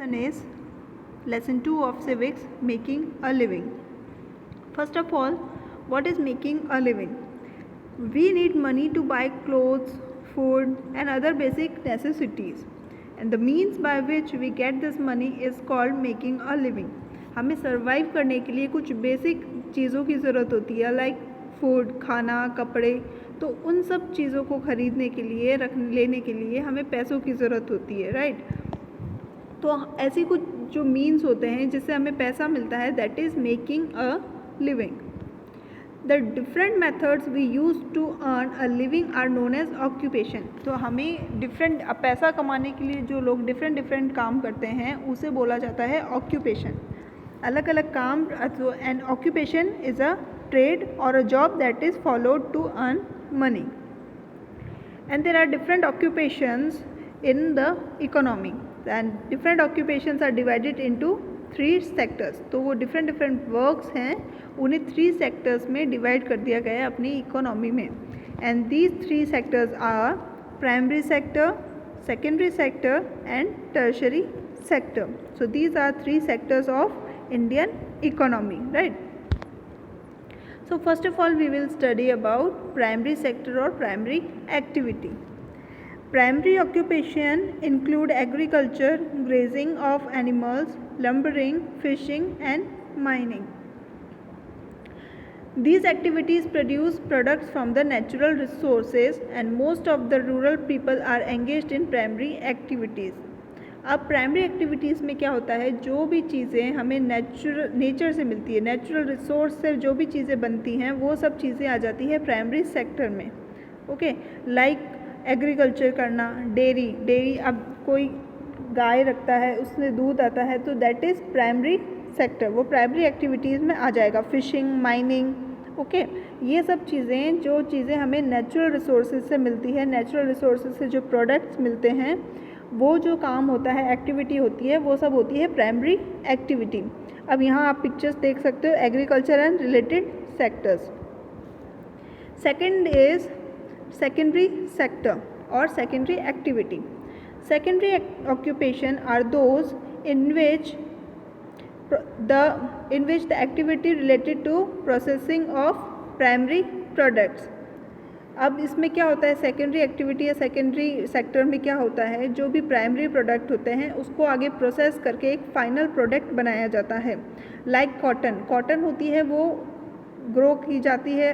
lesson is lesson 2 of civics, making a living. First of all, what is making a living? We need money to buy clothes, food and other basic necessities, and the means by which we get this money is called making a living. हमें survive करने के लिए कुछ basic चीज़ों की ज़रूरत होती है, लाइक फूड, खाना, कपड़े. तो उन सब चीज़ों को ख़रीदने के लिए, लेने के लिए हमें पैसों की ज़रूरत होती है, राइट. तो ऐसी कुछ जो मीन्स होते हैं जिससे हमें पैसा मिलता है, that is making a living. The different methods we use to earn a living are known as occupation. तो हमें डिफरेंट पैसा कमाने के लिए जो लोग डिफरेंट काम करते हैं उसे बोला जाता है ऑक्यूपेशन. अलग अलग काम. And occupation is a trade or a job that is followed to earn money. And there are different occupations in the economy, and different occupations are divided into 3 sectors. तो वो different works हैं, उन्हें 3 sectors में divide कर दिया गया है अपनी economy में. And these 3 sectors are primary sector, secondary sector and tertiary sector. So these are 3 sectors of Indian economy, right? So first of all, we will study about primary sector or primary activity. Primary occupation include agriculture, grazing of animals, lumbering, fishing and mining. These activities produce products from the natural resources and most of the rural people are engaged in primary activities. अब primary activities में क्या होता है, जो भी चीज़ें हमें nature से मिलती है, नेचुरल रिसोर्स से जो भी चीज़ें बनती हैं वो सब चीज़ें आ जाती है प्राइमरी सेक्टर में. ओके, लाइक एग्रीकल्चर करना, डेयरी. अब कोई गाय रखता है, उससे दूध आता है, तो दैट इज़ प्राइमरी सेक्टर, वो प्राइमरी एक्टिविटीज़ में आ जाएगा. फिशिंग, माइनिंग, ओके, ये सब चीज़ें जो चीज़ें हमें नेचुरल रिसोर्सेज से मिलती है, नेचुरल रिसोर्सेज से जो प्रोडक्ट्स मिलते हैं, वो जो काम होता है, एक्टिविटी होती है, वो सब होती है प्राइमरी एक्टिविटी. अब यहाँ आप पिक्चर्स देख सकते हो, agriculture and related sectors. Second is secondary sector और secondary activity. Secondary occupation are those in which the activity related to processing of primary products. अब इसमें क्या होता है, सेकेंडरी एक्टिविटी या सेकेंडरी सेक्टर में क्या होता है, जो भी प्राइमरी प्रोडक्ट होते हैं उसको आगे प्रोसेस करके एक फाइनल प्रोडक्ट बनाया जाता है. लाइक कॉटन होती है, वो ग्रो की जाती है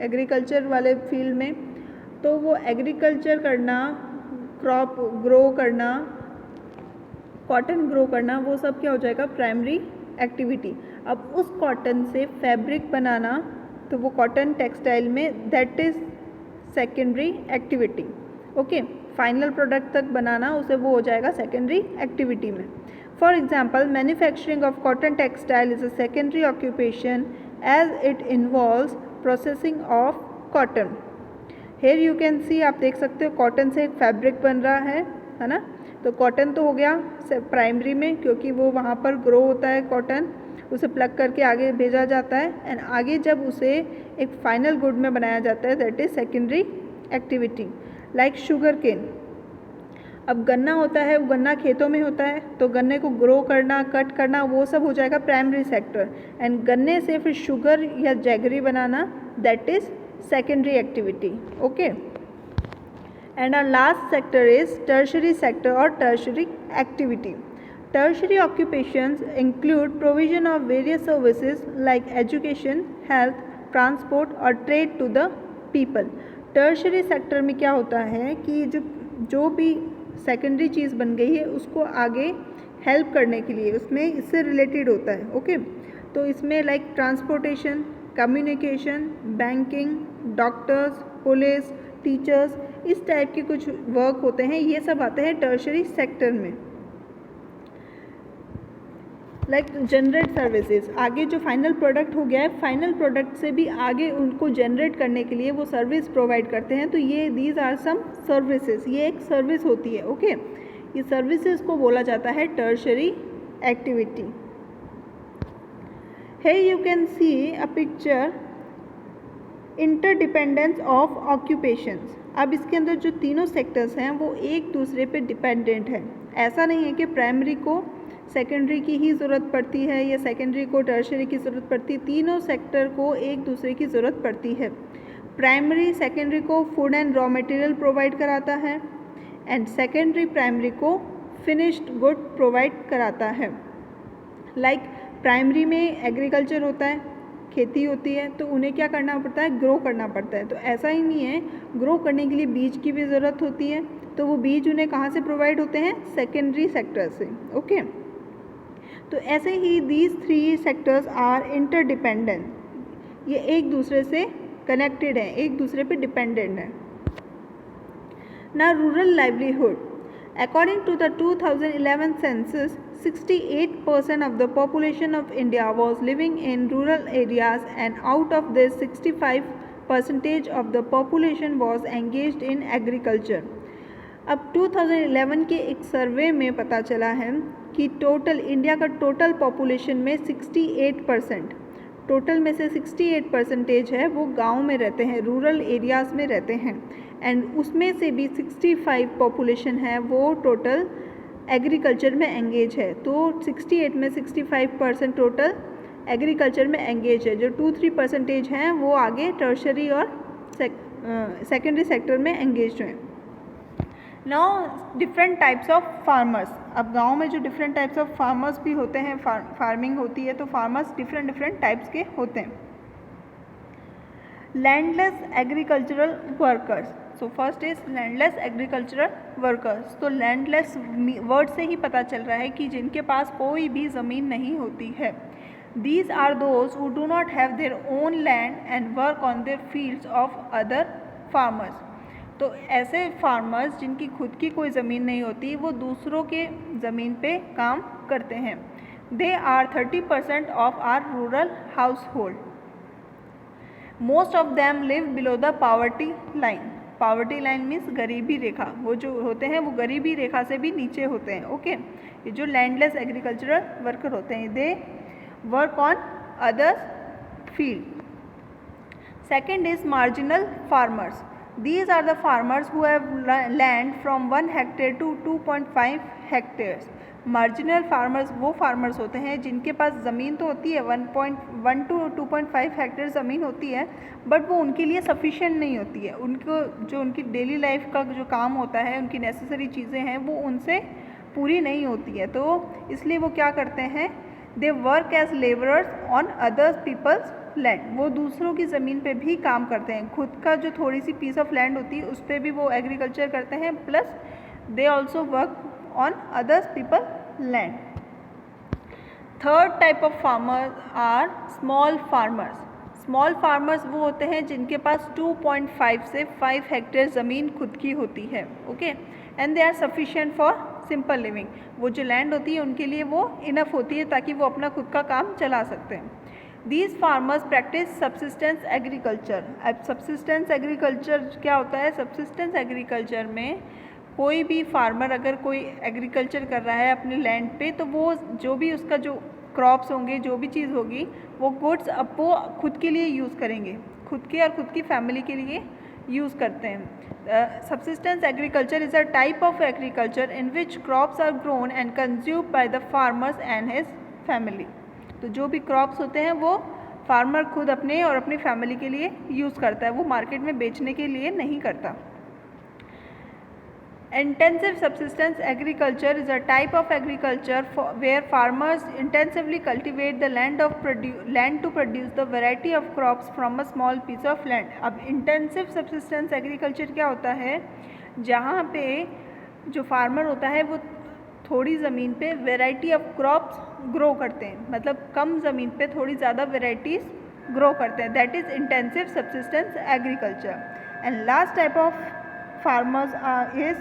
एग्रीकल्चर वाले फील्ड में. तो वो एग्रीकल्चर करना, क्रॉप ग्रो करना, कॉटन ग्रो करना, वो सब क्या हो जाएगा, प्राइमरी एक्टिविटी. अब उस कॉटन से फैब्रिक बनाना, तो वो कॉटन टेक्सटाइल में, that is secondary activity. Okay, final product तक बनाना, उसे वो हो जाएगा सेकेंडरी एक्टिविटी में. For example, manufacturing of cotton textile is a secondary occupation as it involves processing of cotton. Here you can see, आप देख सकते हो कॉटन से एक फैब्रिक बन रहा है ना. तो कॉटन तो हो गया प्राइमरी में, क्योंकि वो वहाँ पर ग्रो होता है कॉटन, उसे प्लग करके आगे भेजा जाता है, एंड आगे जब उसे एक फाइनल गुड में बनाया जाता है, that is secondary activity. Like sugar cane. अब गन्ना होता है, वो गन्ना खेतों में होता है, तो गन्ने को ग्रो करना, कट करना, वो सब हो जाएगा प्राइमरी सेक्टर. एंड गन्ने से फिर शुगर या jaggery banana, that is secondary activity. Okay, and our last sector is tertiary sector or tertiary activity. Tertiary occupations include provision of various services like education, health, transport or trade to the people. Tertiary sector में क्या होता है कि जो भी secondary चीज़ बन गई है उसको आगे हेल्प करने के लिए उसमें इससे रिलेटेड होता है. ओके, तो इसमें like transportation, communication, banking, doctors, police, teachers, इस टाइप के कुछ वर्क होते हैं, ये सब आते हैं टर्शरी सेक्टर में. लाइक जनरेट सर्विसेज, आगे जो फाइनल प्रोडक्ट हो गया है, फाइनल प्रोडक्ट से भी आगे उनको जनरेट करने के लिए वो सर्विस प्रोवाइड करते हैं. तो ये दीज आर सम सर्विसेज, ये एक सर्विस होती है. ओके, ये सर्विसेज को बोला जाता है tertiary activity. Here you can see a picture interdependence of occupations. अब इसके अंदर जो तीनों सेक्टर्स हैं वो एक दूसरे पे डिपेंडेंट हैं. ऐसा नहीं है कि प्राइमरी को सेकेंडरी की ही ज़रूरत पड़ती है या सेकेंडरी को टर्शियरी की ज़रूरत पड़ती है, तीनों सेक्टर को एक दूसरे की ज़रूरत पड़ती है। प्राइमरी सेकेंडरी को food and raw material provide कराता है एंड सेकेंडरी प्राइमरी को फिनिश्ड गुड प्रोवाइड कराता है। लाइक प्राइमरी में एग्रीकल्चर होता है, खेती होती है, तो उन्हें क्या करना पड़ता है, ग्रो करना पड़ता है। तो ऐसा ही नहीं है, ग्रो करने के लिए बीज की भी ज़रूरत होती है, तो वो बीज उन्हें कहाँ से प्रोवाइड होते हैं, सेकेंडरी सेक्टर से। ओके, तो ऐसे ही these three sectors are interdependent, ये एक दूसरे से कनेक्टेड हैं, एक दूसरे पे डिपेंडेंट हैं। ना rural livelihood, according to the 2011 census 68% of the population of India was living in rural areas and out of this 65% of the population was engaged in agriculture. अब 2011 के एक सर्वे में पता चला है कि टोटल इंडिया का टोटल पॉपुलेशन में 68%, टोटल में से 68% है वो गांव में रहते हैं, रूरल एरियाज़ में रहते हैं, एंड उसमें से भी 65 पॉपुलेशन है वो टोटल एग्रीकल्चर में एंगेज है। तो 68 में 65% टोटल एग्रीकल्चर में एंगेज है, जो 2-3% हैं वो आगे टर्शरी और सेकेंडरी सेक्टर में एंगेज हैं। Now different types of farmers, अब गांव में जो डिफरेंट टाइप्स ऑफ फार्मर्स भी होते हैं, फार्मिंग होती है, तो फार्मर्स डिफरेंट टाइप्स के होते हैं। Landless agricultural workers, so first is landless agricultural workers. तो लैंडलेस वर्ड से ही पता चल रहा है कि जिनके पास कोई भी ज़मीन नहीं होती है। These are those who do not have their own land and work on their fields of other farmers. तो ऐसे फार्मर्स जिनकी खुद की कोई ज़मीन नहीं होती, वो दूसरों के ज़मीन पे काम करते हैं। They are 30% of our rural household. Most of them live below the poverty line. Poverty line means गरीबी रेखा, वो जो होते हैं वो गरीबी रेखा से भी नीचे होते हैं। ओके, ये जो लैंडलेस एग्रीकल्चरल वर्कर होते हैं, they work on others field. Second is marginal farmers. These are the farmers who have land from 1 hectare to 2.5 hectares. Marginal farmers वो फार्मर्स होते हैं जिनके पास ज़मीन तो होती है 1 to 2.5 हेक्टेयर ज़मीन होती है, बट वो उनके लिए सफिशिएंट नहीं होती है। उनको जो उनकी डेली लाइफ का जो काम होता है, उनकी नेसेसरी चीज़ें हैं, वो उनसे पूरी नहीं होती है। तो इसलिए वो क्या करते हैं, they work as labourers on others peoples land. वो दूसरों की ज़मीन पे भी काम करते हैं, खुद का जो थोड़ी सी पीस ऑफ लैंड होती है उस पर भी वो एग्रीकल्चर करते हैं, plus they also work on others people land. Third type of farmers are small farmers. Small farmers वो होते हैं जिनके पास 2.5 से 5 हेक्टेयर ज़मीन खुद की होती है। Okay, and they are sufficient for simple living. वो जो लैंड होती है उनके लिए वो इनफ होती है ताकि वो अपना खुद का काम चला सकते हैं। These farmers practice subsistence agriculture। अब subsistence agriculture क्या होता है, subsistence agriculture में कोई भी फार्मर अगर कोई एग्रीकल्चर कर रहा है अपने लैंड पे, तो वो जो भी उसका जो क्रॉप्स होंगे, जो भी चीज़ होगी, वो गुड्स अब वो खुद के लिए यूज़ करेंगे, खुद के और खुद की फैमिली के लिए यूज़ करते हैं। Subsistence agriculture is a type of agriculture in which crops are grown and consumed by the farmers and his family। तो जो भी क्रॉप्स होते हैं वो फार्मर खुद अपने और अपनी फैमिली के लिए यूज़ करता है, वो मार्केट में बेचने के लिए नहीं करता। Intensive subsistence agriculture is a type of agriculture where farmers intensively cultivate the land to produce the variety of crops from a small piece of land. अब इंटेंसिव सब्सिस्टेंस एग्रीकल्चर क्या होता है, जहाँ पे जो फार्मर होता है वो थोड़ी ज़मीन पे वेराइटी ऑफ क्रॉप्स ग्रो करते हैं, मतलब कम ज़मीन पे थोड़ी ज़्यादा वेराइटीज़ ग्रो करते हैं, that is intensive subsistence agriculture. And last type of farmers is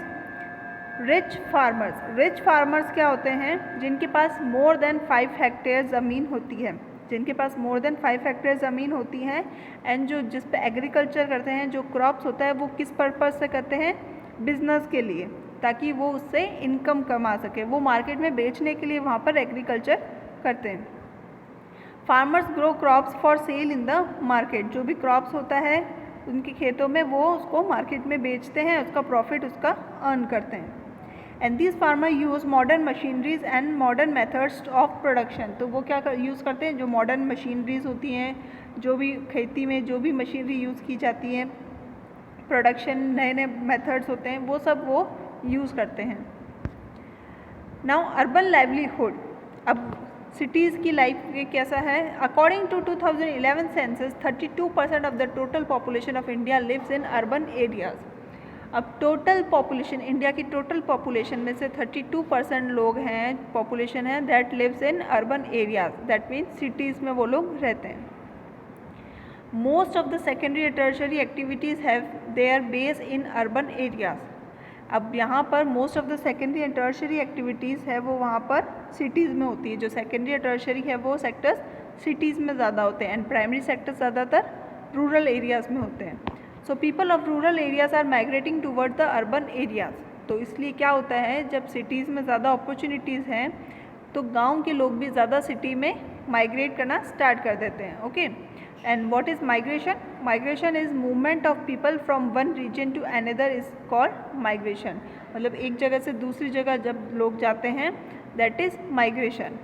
rich farmers. Rich farmers क्या होते हैं, जिनके पास मोर देन 5 हेक्टेयर ज़मीन होती है, जिनके पास मोर देन 5 हेक्टेयर ज़मीन होती है, एंड जो जिस पे एग्रीकल्चर करते हैं, जो क्रॉप्स होता है वो किस पर्पज़ से करते हैं, बिजनेस के लिए, ताकि वो उससे इनकम कमा सके, वो मार्केट में बेचने के लिए वहाँ पर एग्रीकल्चर करते हैं। Farmers grow crops for sale in the market. जो भी क्रॉप्स होता है उनके खेतों में वो उसको मार्केट में बेचते हैं, उसका प्रॉफिट उसका अर्न करते हैं। And this farmer use modern machineries and modern methods of production. तो वो क्या यूज़ करते हैं, जो मॉडर्न मशीनरीज होती हैं, जो भी खेती में जो भी मशीनरी यूज़ की जाती है, प्रोडक्शन नए नए मेथड्स होते हैं, वो सब वो यूज़ करते हैं। नाउ अर्बन लाइवलीहुड, अब सिटीज़ की लाइफ कैसा है। According to 2011 census 32% of the total population of India lives in urban areas. अब टोटल पॉपुलेशन, इंडिया की टोटल पॉपुलेशन में से 32% लोग हैं, पॉपुलेशन है that lives in urban areas, that means cities में वो लोग रहते हैं। Most of the secondary and tertiary activities have their base in urban areas. अब यहाँ पर most of the secondary and tertiary activities है वो वहाँ पर सिटीज़ में होती है। जो सेकेंडरी और टर्शियरी है वो सेक्टर्स सिटीज़ में ज़्यादा होते हैं एंड प्राइमरी सेक्टर्स ज़्यादातर रूरल एरियाज़ में होते हैं। So people of rural areas are migrating toward the urban areas. तो इसलिए क्या होता है, जब सिटीज़ में ज़्यादा अपॉर्चुनिटीज़ हैं तो गांव के लोग भी ज़्यादा सिटी में माइग्रेट करना स्टार्ट कर देते हैं। Okay, and what is migration? Migration is movement of people from one region to another is called migration. मतलब एक जगह से दूसरी जगह जब लोग जाते हैं, दैट इज़ माइग्रेशन।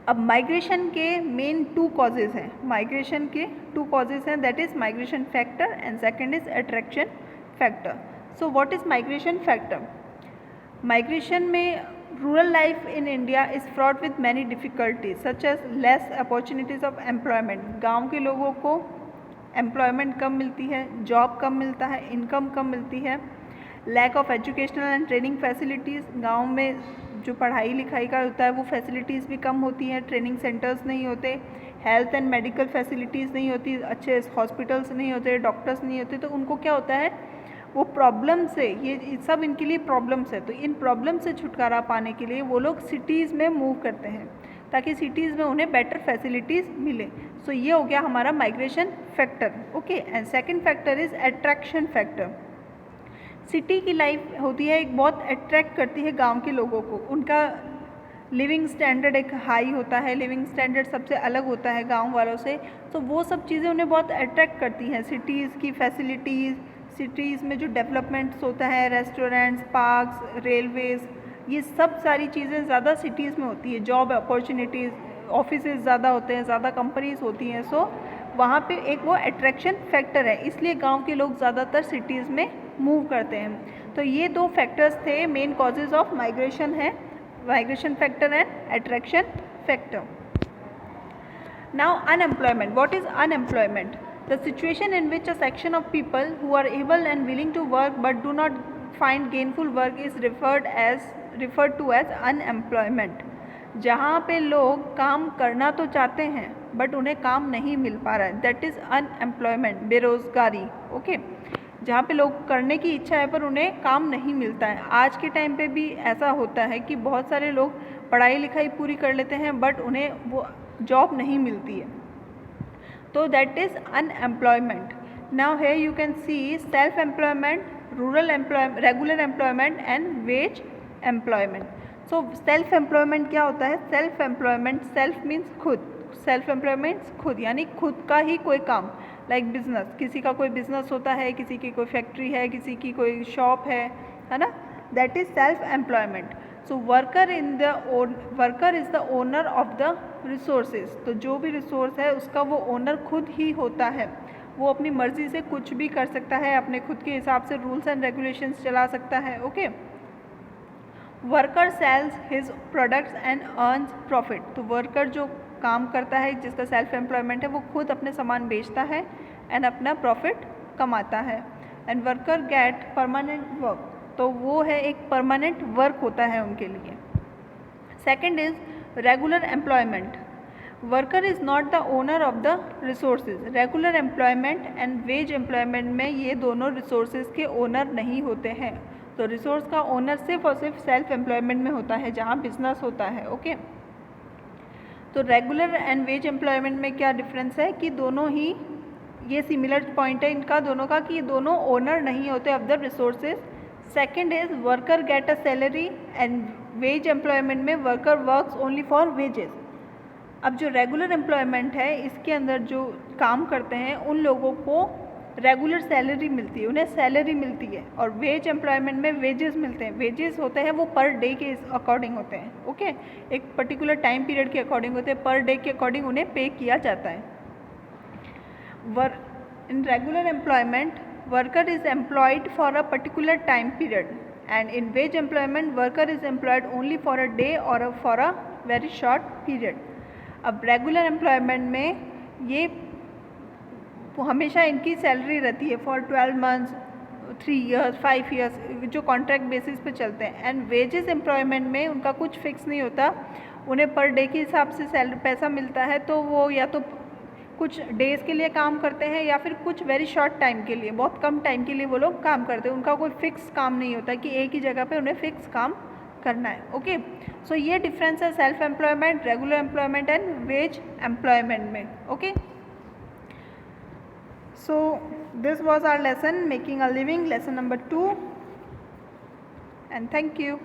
अब माइग्रेशन के मेन 2 कॉजेज़ हैं, माइग्रेशन के 2 कॉजेज़ हैं, that is migration factor and second is attraction factor. So what is migration factor? Migration में rural life in India is fraught with many difficulties such as less opportunities of employment. गाँव के लोगों को employment कम मिलती है, job कम मिलता है, income कम मिलती है। Lack of educational and training facilities, गाँव में जो पढ़ाई लिखाई का होता है वो फैसिलिटीज़ भी कम होती हैं, ट्रेनिंग सेंटर्स नहीं होते, हेल्थ एंड मेडिकल फैसिलिटीज़ नहीं होती, अच्छे हॉस्पिटल्स नहीं होते, डॉक्टर्स नहीं होते। तो उनको क्या होता है, वो प्रॉब्लम से, ये सब इनके लिए प्रॉब्लम्स है, तो इन प्रॉब्लम से छुटकारा पाने के लिए वो लोग सिटीज़ में मूव करते हैं ताकि सिटीज़ में उन्हें बेटर फैसिलिटीज़ मिले। सो ये हो गया हमारा migration factor. Okay, and second factor is attraction factor. City की लाइफ होती है एक बहुत अट्रैक्ट करती है गांव के लोगों को, उनका लिविंग स्टैंडर्ड एक हाई होता है, लिविंग स्टैंडर्ड सबसे अलग होता है गांव वालों से। तो वो सब चीज़ें उन्हें बहुत अट्रैक्ट करती हैं। सिटीज़ की फैसिलिटीज़, सिटीज़ में जो डेवलपमेंट्स होता है, रेस्टोरेंट्स, पार्क्स, रेलवेज़, ये सब सारी चीज़ें ज़्यादा सिटीज़ में होती है। जॉब अपॉर्चुनिटीज़, ऑफिसेज़ ज़्यादा होते हैं, ज़्यादा कंपनीज़ होती हैं। सो वहाँ पे एक वो अट्रैक्शन फैक्टर है, इसलिए गांव के लोग ज़्यादातर सिटीज़ में मूव करते हैं। तो ये 2 फैक्टर्स थे, मेन कॉजेज़ ऑफ माइग्रेशन है, migration factor and attraction factor. Now unemployment, what is unemployment? The situation in which a section of people who are able and willing to work but do not find gainful work is referred to as unemployment। जहाँ पे लोग काम करना तो चाहते हैं but उन्हें काम नहीं मिल पा रहा है, दैट इज़ अनएम्प्लॉयमेंट, बेरोज़गारी। ओके, जहाँ पे लोग करने की इच्छा है पर उन्हें काम नहीं मिलता है। आज के टाइम पे भी ऐसा होता है कि बहुत सारे लोग पढ़ाई लिखाई पूरी कर लेते हैं बट उन्हें वो जॉब नहीं मिलती है, तो that is unemployment. Now here you can see self-employment, rural employment, regular employment and wage employment. So self-employment क्या होता है? Self-employment, self means खुद, self-employment खुद, यानी खुद का ही कोई काम, like business, किसी का कोई business होता है, किसी की कोई फैक्ट्री है, किसी की कोई शॉप है ना, that is self-employment. So worker is the owner of the resources. तो जो भी रिसोर्स है उसका वो ओनर खुद ही होता है, वो अपनी मर्ज़ी से कुछ भी कर सकता है, अपने खुद के हिसाब से रूल्स एंड रेगुलेशंस चला सकता है। Okay, worker sales his products and earns profit. तो वर्कर जो काम करता है, जिसका सेल्फ एम्प्लॉयमेंट है, वो खुद अपने सामान बेचता है एंड अपना प्रॉफिट कमाता है। And worker get permanent work, तो वो है एक परमानेंट वर्क होता है उनके लिए। Second is regular employment. Worker is not the owner of the resources. Regular employment and wage employment में ये दोनों रिसोर्सेज के ओनर नहीं होते हैं। तो रिसोर्स का ओनर सिर्फ और सिर्फ सेल्फ एम्प्लॉयमेंट में होता है, जहाँ बिजनेस होता है। ओके, तो रेगुलर एंड वेज एम्प्लॉयमेंट में क्या डिफरेंस है कि दोनों ही, ये सिमिलर पॉइंट है इनका दोनों का, कि ये दोनों ओनर नहीं होते of the resources. Second is worker get a salary and wage employment में worker works only for wages. अब जो रेगुलर एम्प्लॉयमेंट है इसके अंदर जो काम करते हैं उन लोगों को रेगुलर सैलरी मिलती है, उन्हें सैलरी मिलती है, और वेज एम्प्लॉयमेंट में वेजेस मिलते हैं। वेजेस होते हैं वो पर डे के अकॉर्डिंग होते हैं, ओके, एक पर्टिकुलर टाइम पीरियड के अकॉर्डिंग होते हैं, पर डे के अकॉर्डिंग उन्हें पे किया जाता है। In regular employment, worker is employed for a particular time period, and in wage employment, worker is employed only for a day or for a very short period. अब regular employment में ये हमेशा इनकी सैलरी रहती है for 12 months, 3 years, 5 years, जो contract basis पे चलते हैं। एंड वेजेस एम्प्लॉयमेंट में उनका कुछ फिक्स नहीं होता, उन्हें पर डे के हिसाब से सैलरी पैसा मिलता है, तो वो या तो कुछ डेज़ के लिए काम करते हैं या फिर कुछ वेरी शॉर्ट टाइम के लिए, बहुत कम टाइम के लिए वो लोग काम करते हैं। उनका कोई फिक्स काम नहीं होता कि एक ही जगह पे उन्हें फिक्स काम करना है, ओके। सो ये डिफरेंस है self employment, regular employment and wage employment में, okay. So this was our lesson making a living, lesson number 2, and thank you.